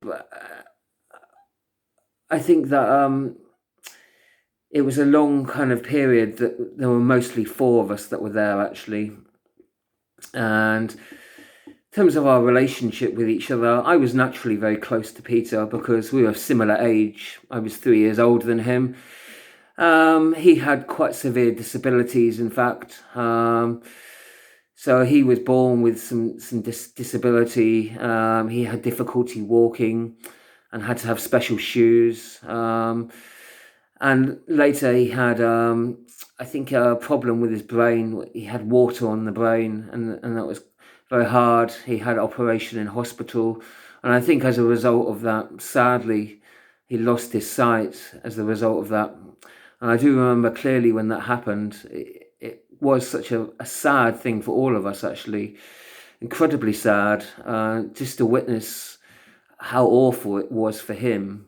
But I think that it was a long kind of period that there were mostly four of us that were there actually. And in terms of our relationship with each other, I was naturally very close to Peter because we were similar age. I was 3 years older than him. He had quite severe disabilities, in fact. So he was born with some disability. He had difficulty walking and had to have special shoes. And later he had, I think, a problem with his brain. He had water on the brain, and that was very hard. He had operation in hospital. And I think as a result of that, sadly, he lost his sight as a result of that. And I do remember clearly when that happened. It was such a sad thing for all of us, actually. Incredibly sad, just to witness how awful it was for him.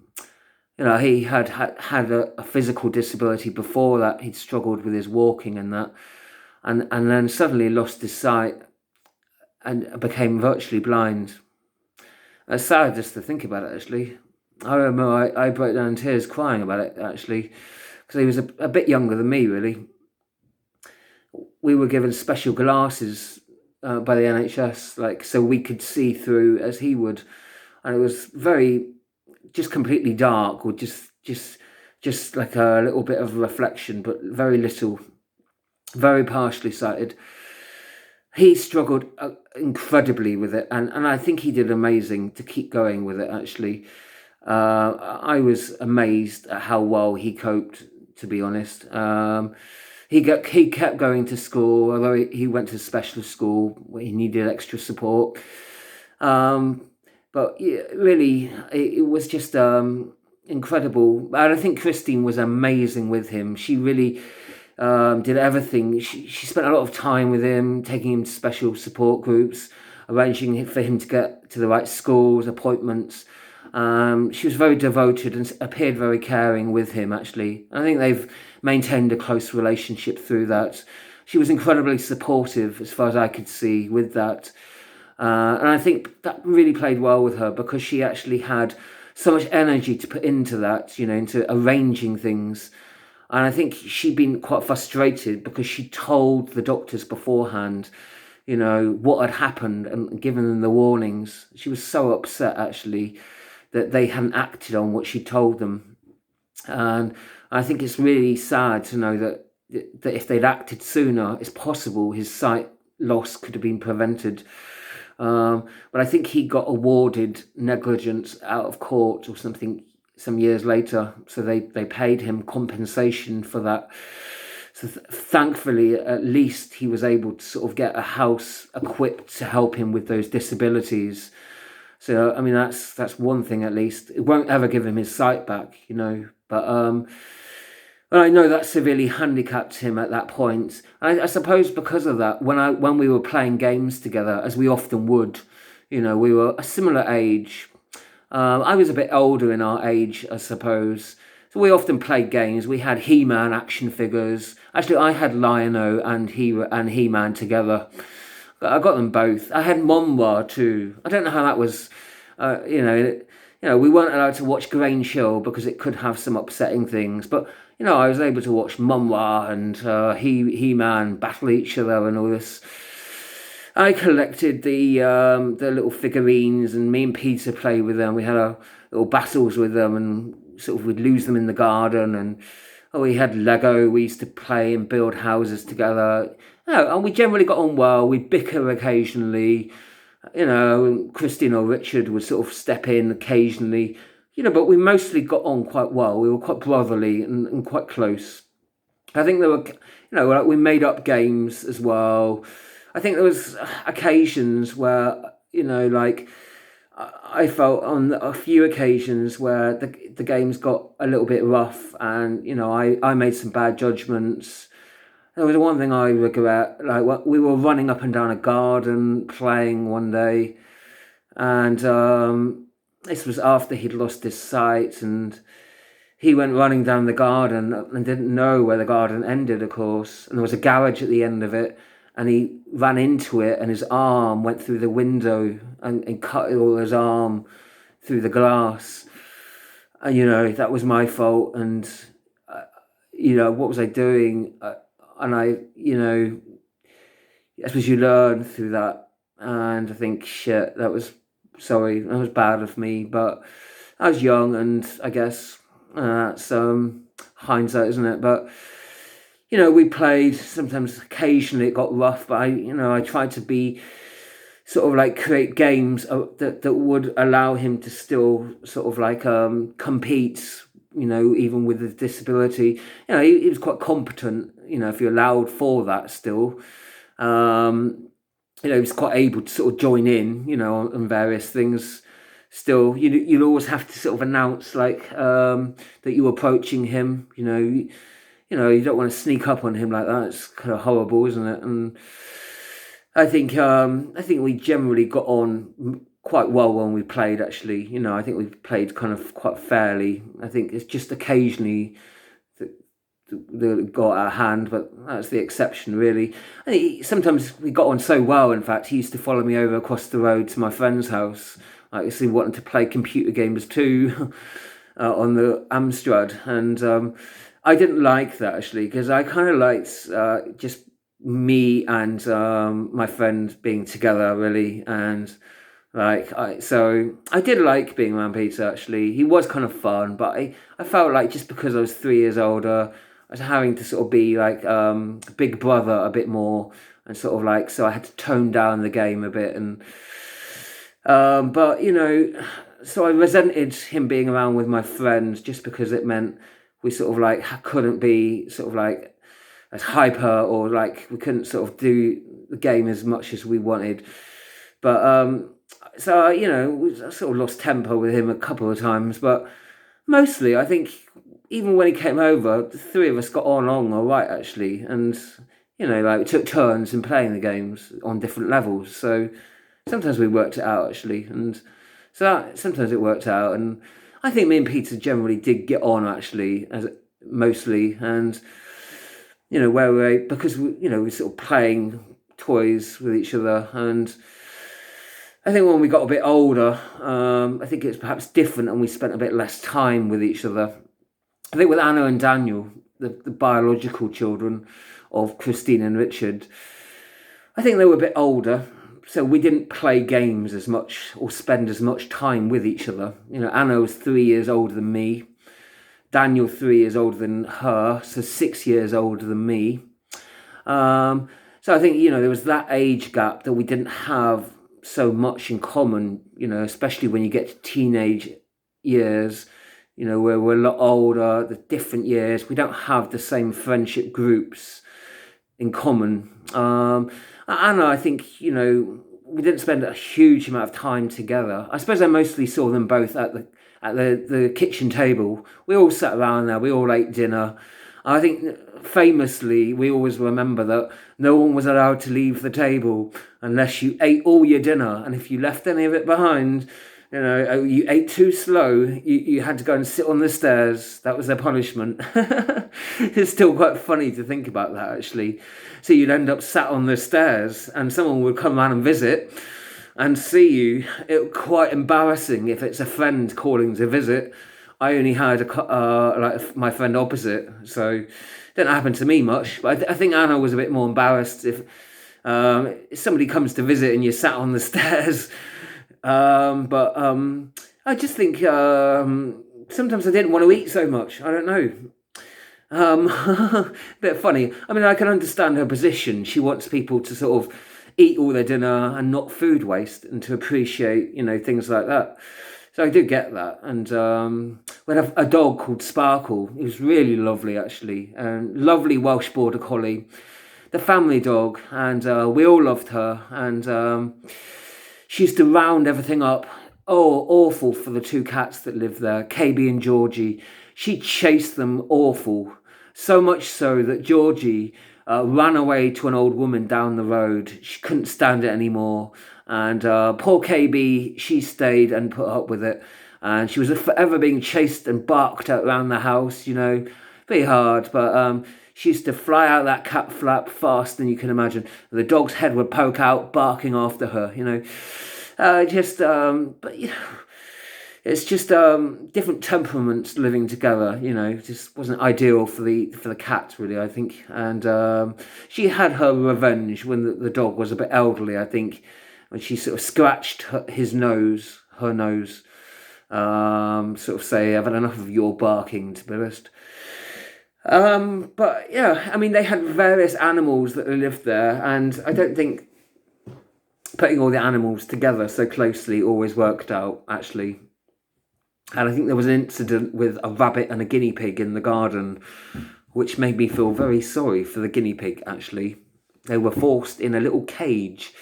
He had a physical disability before that. He'd struggled with his walking and that, and then suddenly lost his sight and became virtually blind. It's sad just to think about it, actually. I remember I broke down in tears crying about it, actually, because he was a bit younger than me, really. We were given special glasses by the NHS, so we could see through as he would, and it was just completely dark, or just like a little bit of reflection, but very little, very partially sighted. He struggled incredibly with it, and I think he did amazing to keep going with it, actually. I was amazed at how well he coped, to be honest. He kept going to school, although he went to specialist school where he needed extra support. But yeah, really, it was just incredible. And I think Christine was amazing with him. She really did everything. She spent a lot of time with him, taking him to special support groups, arranging for him to get to the right schools, appointments. She was very devoted and appeared very caring with him, actually. I think they've maintained a close relationship through that. She was incredibly supportive, as far as I could see, with that. And I think that really played well with her because she actually had so much energy to put into that, into arranging things. And I think she'd been quite frustrated because she told the doctors beforehand, what had happened and given them the warnings. She was so upset, actually, that they hadn't acted on what she told them. And I think it's really sad to know that if they'd acted sooner, it's possible his sight loss could have been prevented. But I think he got awarded negligence out of court or something some years later. So they paid him compensation for that. So thankfully, at least he was able to sort of get a house equipped to help him with those disabilities. So, I mean, that's one thing at least. It won't ever give him his sight back, But I know that severely handicapped him at that point. I suppose because of that, when we were playing games together, as we often would, we were a similar age. I was a bit older in our age, I suppose. So we often played games. We had He-Man action figures. Actually, I had Lion-O and He-Man together. I got them both. I had Monwa too. I don't know how that was. We weren't allowed to watch Grange Hill because it could have some upsetting things. But I was able to watch Monwa and He-Man battle each other and all this. I collected the little figurines, and me and Peter played with them. We had our little battles with them, and sort of we'd lose them in the garden. And we had Lego. We used to play and build houses together. And we generally got on well. We'd bicker occasionally. Christine or Richard would sort of step in occasionally. But we mostly got on quite well. We were quite brotherly and quite close. I think there were, we made up games as well. I think there was occasions where, I felt on a few occasions where the games got a little bit rough, and I made some bad judgments. There was one thing I regret, like we were running up and down a garden playing one day, and this was after he'd lost his sight, and he went running down the garden and didn't know where the garden ended, of course, and there was a garage at the end of it, and he ran into it, and his arm went through the window and cut all his arm. through the glass. And, that was my fault. And, what was I doing? And I suppose you learn through that. And I think, shit, that was bad of me. But I was young, and I guess that's hindsight, isn't it? But we played. Sometimes, occasionally, it got rough. But I tried to be sort of like create games that would allow him to still sort of like compete. Even with his disability, he was quite competent. If you allowed for that, still. He was quite able to sort of join in, on various things. Still, you'll always have to sort of announce like that you're approaching him. You don't want to sneak up on him like that. It's kind of horrible, isn't it? And I think we generally got on quite well when we played. Actually, I think we played kind of quite fairly. I think it's just occasionally that got out of hand, but that's the exception, really. And sometimes we got on so well. In fact, he used to follow me over across the road to my friend's house. Like, he wanted to play computer games too on the Amstrad, and I didn't like that actually, because I kind of liked just me and my friend being together, really. And so I did like being around Peter. Actually, he was kind of fun, but I felt like just because I was 3 years older, I was having to sort of be like big brother a bit more, and sort of like, so I had to tone down the game a bit. And but so I resented him being around with my friends, just because it meant we sort of like couldn't be sort of like as hyper, or like we couldn't sort of do the game as much as we wanted. But so we sort of lost temper with him a couple of times, but mostly I think even when he came over, the three of us got on all right actually. And like, we took turns in playing the games on different levels, so sometimes we worked it out actually. And so sometimes it worked out, and I think me and Peter generally did get on actually, as mostly. And where because we're sort of playing toys with each other. And I think when we got a bit older, I think it's perhaps different, and we spent a bit less time with each other. I think with Anna and Daniel, the biological children of Christine and Richard, I think they were a bit older, so we didn't play games as much or spend as much time with each other. Anna was 3 years older than me. Daniel 3 years older than her, so 6 years older than me. So I think, there was that age gap that we didn't have so much in common, especially when you get to teenage years, where we're a lot older, the different years, we don't have the same friendship groups in common. Anna, I think, we didn't spend a huge amount of time together. I suppose I mostly saw them both at the kitchen table. We all sat around there, we all ate dinner. I think famously, we always remember that no one was allowed to leave the table unless you ate all your dinner. And if you left any of it behind, you ate too slow, you had to go and sit on the stairs. That was their punishment. It's still quite funny to think about that, actually. So you'd end up sat on the stairs, and someone would come around and visit and see you. It was quite embarrassing if it's a friend calling to visit. I only had like my friend opposite, so it didn't happen to me much. But I think Anna was a bit more embarrassed if somebody comes to visit and you're sat on the stairs. But I just think sometimes I didn't want to eat so much. I don't know. A bit funny. I mean, I can understand her position. She wants people to sort of eat all their dinner and not food waste, and to appreciate, things like that. So I do get that. And we had a dog called Sparkle. He was really lovely, actually. Lovely Welsh Border Collie. The family dog. And we all loved her. And she used to round everything up. Oh, awful for the two cats that lived there, KB and Georgie. She chased them awful. So much so that Georgie ran away to an old woman down the road. She couldn't stand it anymore. And poor KB, she stayed and put up with it. And she was forever being chased and barked at around the house, Pretty hard, but she used to fly out that cat flap faster than you can imagine. The dog's head would poke out, barking after her, but it's just different temperaments living together. Just wasn't ideal for the cat really, I think. And she had her revenge when the dog was a bit elderly. I think when she sort of scratched her nose, sort of say, "I've had enough of your barking," to be honest. But yeah, I mean, they had various animals that lived there, and I don't think putting all the animals together so closely always worked out, actually. And I think there was an incident with a rabbit and a guinea pig in the garden, which made me feel very sorry for the guinea pig, actually. They were forced in a little cage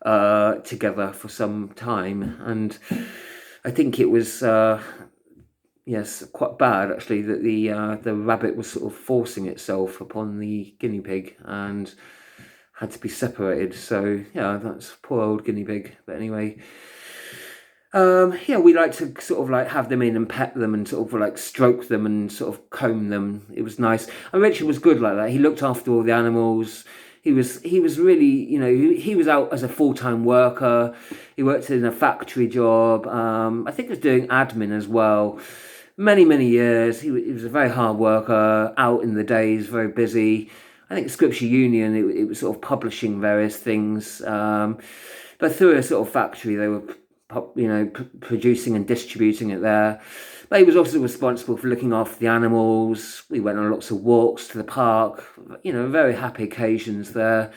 together for some time. And I think it was, yes, quite bad, actually, that the rabbit was sort of forcing itself upon the guinea pig and had to be separated. So, yeah, that's poor old guinea pig. But anyway... yeah, we like to sort of like have them in and pet them and sort of like stroke them and sort of comb them. It was nice. And Richard was good like that. He looked after all the animals. He was really, he was out as a full-time worker. He worked in a factory job. I think he was doing admin as well. Many years. He was a very hard worker, out in the days, very busy. I think Scripture Union, it was sort of publishing various things. But through a sort of factory, they were producing and distributing it there. But he was also responsible for looking after the animals. We went on lots of walks to the park, very happy occasions there.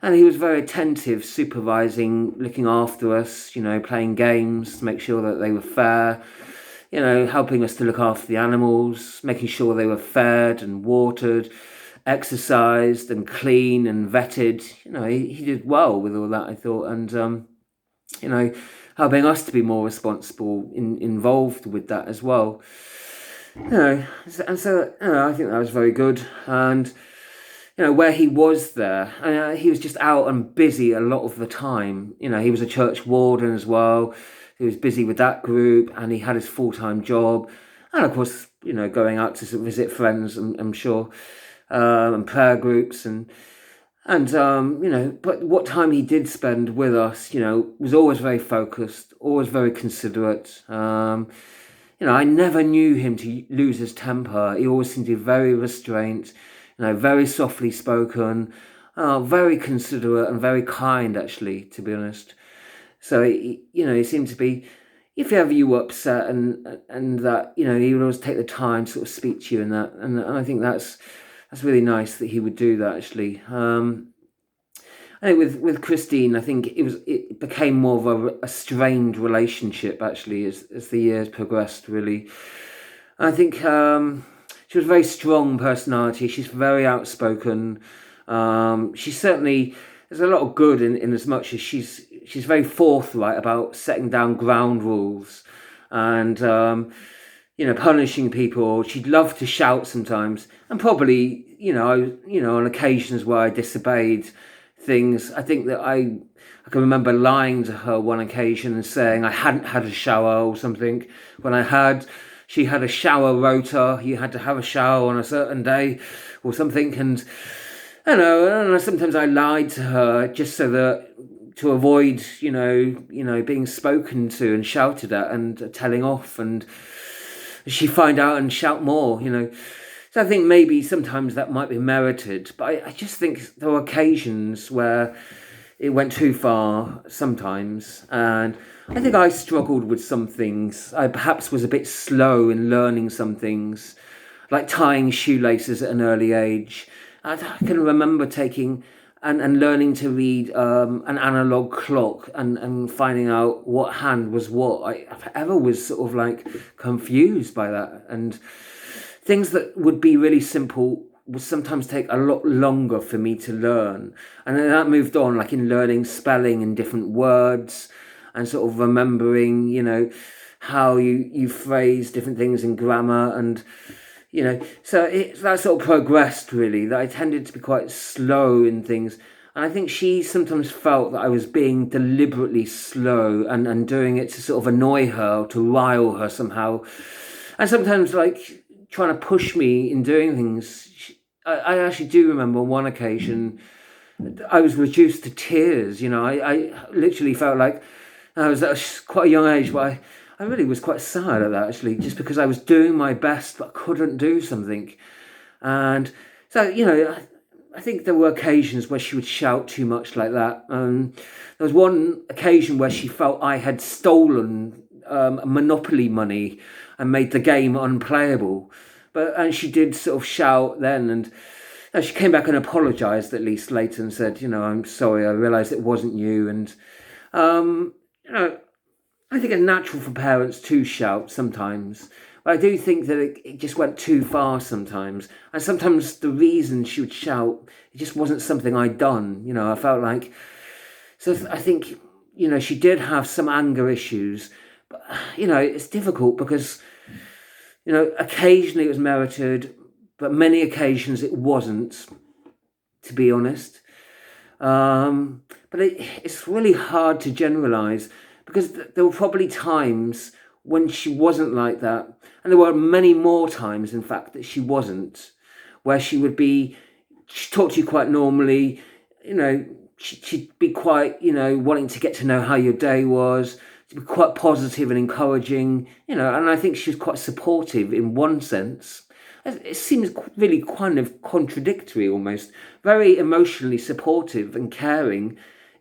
And he was very attentive, supervising, looking after us, playing games to make sure that they were fair, helping us to look after the animals, making sure they were fed and watered, exercised and clean and vetted. He did well with all that, I thought. And, helping us to be more responsible, involved with that as well. And so I think that was very good. And where he was there, he was just out and busy a lot of the time. He was a church warden as well. He was busy with that group, and he had his full-time job, and of course, going out to visit friends, I'm sure, and prayer groups and but what time he did spend with us, was always very focused, always very considerate. I never knew him to lose his temper. He always seemed to be very restrained, very softly spoken, very considerate and very kind, actually, to be honest. So, he seemed to be, if ever you were upset and that, he would always take the time to sort of speak to you and that. And I think that's really nice that he would do that, actually. I think with Christine, I think it became more of a strained relationship, actually, as the years progressed, really. I think she was a very strong personality. She's very outspoken. She certainly, there's a lot of good in as much as she's very forthright about setting down ground rules and punishing people. She'd love to shout sometimes, and probably on occasions where I disobeyed things. I think that I can remember lying to her one occasion and saying I hadn't had a shower or something when I had. She had a shower rota. You had to have a shower on a certain day or something, and sometimes I lied to her just so that to avoid being spoken to and shouted at and telling off, and she'd find out and shout more. So I think maybe sometimes that might be merited, but I just think there were occasions where it went too far sometimes, and I think I struggled with some things. I perhaps was a bit slow in learning some things, like tying shoelaces at an early age. I can remember taking and learning to read an analog clock and finding out what hand was what. I ever was sort of like confused by that, and things that would be really simple would sometimes take a lot longer for me to learn. And then that moved on, like in learning spelling in different words and sort of remembering, how you phrase different things in grammar. And, so that sort of progressed, really, that I tended to be quite slow in things. And I think she sometimes felt that I was being deliberately slow and doing it to sort of annoy her or to rile her somehow. And sometimes, like, trying to push me in doing things. I actually do remember one occasion I was reduced to tears. I literally felt like I was at quite a young age, but I really was quite sad at that, actually, just because I was doing my best but couldn't do something. And so, I think there were occasions where she would shout too much like that. There was one occasion where she felt I had stolen Monopoly money and made the game unplayable. And she did sort of shout then, and she came back and apologised at least later and said, I'm sorry, I realised it wasn't you. And um, you know, I think it's natural for parents to shout sometimes. But I do think that it just went too far sometimes. And sometimes the reason she would shout, it just wasn't something I'd done. I felt like. So I think, she did have some anger issues. But, it's difficult because, occasionally it was merited, but many occasions it wasn't, to be honest. But it's really hard to generalise because there were probably times when she wasn't like that. And there were many more times, in fact, that she wasn't, where she'd talk to you quite normally, she'd be quite, wanting to get to know how your day was, to be quite positive and encouraging, and I think she was quite supportive in one sense. It seems really kind of contradictory almost. Very emotionally supportive and caring.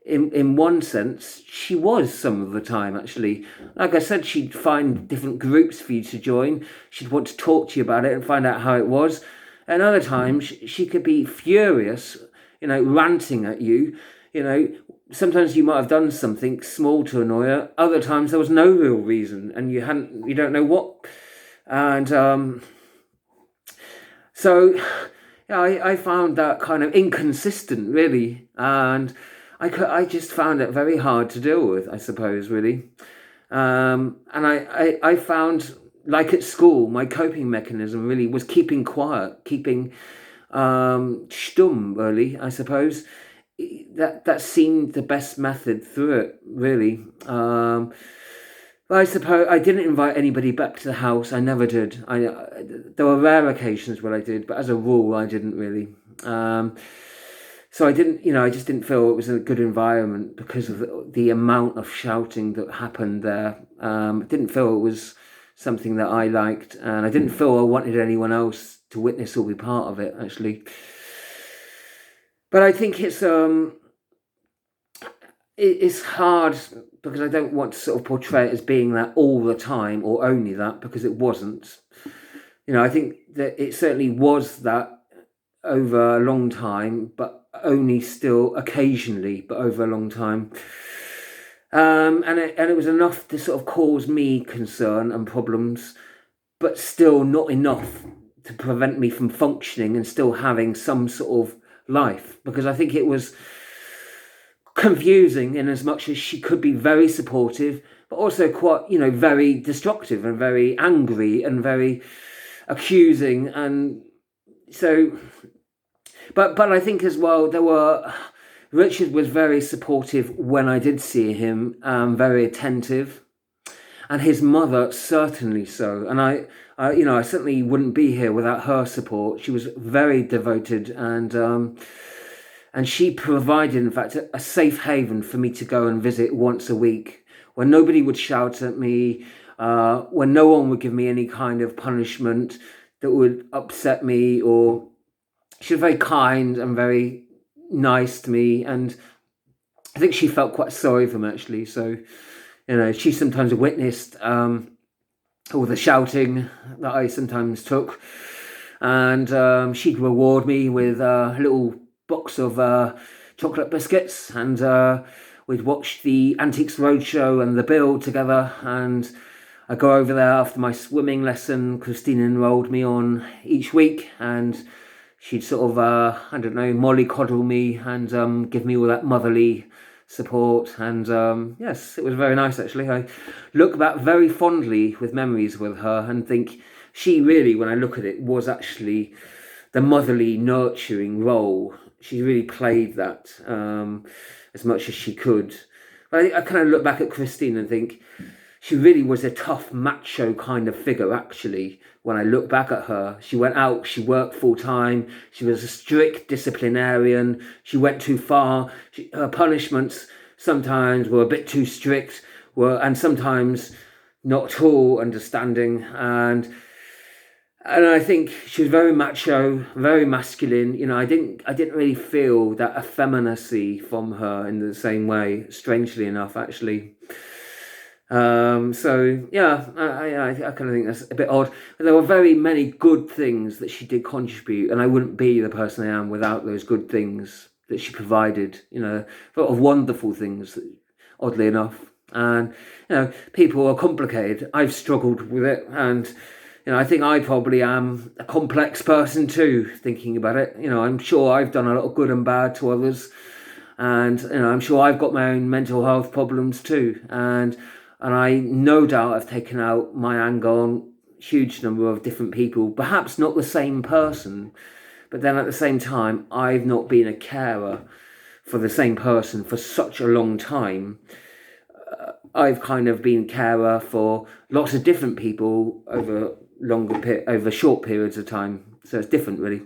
In one sense, she was some of the time, actually. Like I said, she'd find different groups for you to join. She'd want to talk to you about it and find out how it was. And other times, she could be furious, ranting at you. Sometimes you might have done something small to annoy her. Other times, there was no real reason, and you don't know what. And so, yeah, I found that kind of inconsistent, really, and I just found it very hard to deal with, I suppose, really. And I found, like at school, my coping mechanism really was keeping quiet, keeping stumm, really, I suppose. That seemed the best method through it, really. I suppose I didn't invite anybody back to the house. I never did. There were rare occasions when I did, but as a rule, I didn't really. So I didn't, I just didn't feel it was a good environment because of the amount of shouting that happened there. I didn't feel it was something that I liked, and I didn't feel I wanted anyone else to witness or be part of it, actually. But I think it's hard because I don't want to sort of portray it as being that all the time or only that, because it wasn't. I think that it certainly was that over a long time, but only still occasionally, but over a long time. And it was enough to sort of cause me concern and problems, but still not enough to prevent me from functioning and still having some sort of life, because I think it was confusing in as much as she could be very supportive, but also quite, very destructive and very angry and very accusing. And so, but I think as well, Richard was very supportive when I did see him, very attentive, and his mother certainly so. And I certainly wouldn't be here without her support. She was very devoted, and she provided, in fact, a safe haven for me to go and visit once a week, where nobody would shout at me, when no one would give me any kind of punishment that would upset me. Or she was very kind and very nice to me, and I think she felt quite sorry for me, actually. So, she sometimes witnessed all the shouting that I sometimes took, and she'd reward me with a little box of chocolate biscuits, and we'd watch the Antiques Roadshow and The Bill together, and I'd go over there after my swimming lesson. Christine enrolled me on each week, and she'd sort of, mollycoddle me and give me all that motherly support. And yes, it was very nice, actually. I look back very fondly with memories with her and think she really, when I look at it, was actually the motherly, nurturing role. She really played that as much as she could. But I kind of look back at Christine and think she really was a tough, macho kind of figure, actually. When I look back at her, she went out, she worked full time, she was a strict disciplinarian, she went too far. Her punishments sometimes were a bit too strict, and sometimes not at all understanding, and I think she was very macho, very masculine. I didn't really feel that effeminacy from her in the same way. Strangely enough, actually. So yeah, I kind of think that's a bit odd. But there were very many good things that she did contribute, and I wouldn't be the person I am without those good things that she provided. A lot of wonderful things, oddly enough. And people are complicated. I've struggled with it, and I think I probably am a complex person too. Thinking about it, I'm sure I've done a lot of good and bad to others, and I'm sure I've got my own mental health problems too, and I no doubt have taken out my anger on a huge number of different people, perhaps not the same person, but then at the same time, I've not been a carer for the same person for such a long time. I've kind of been carer for lots of different people over short periods of time, so it's different, really.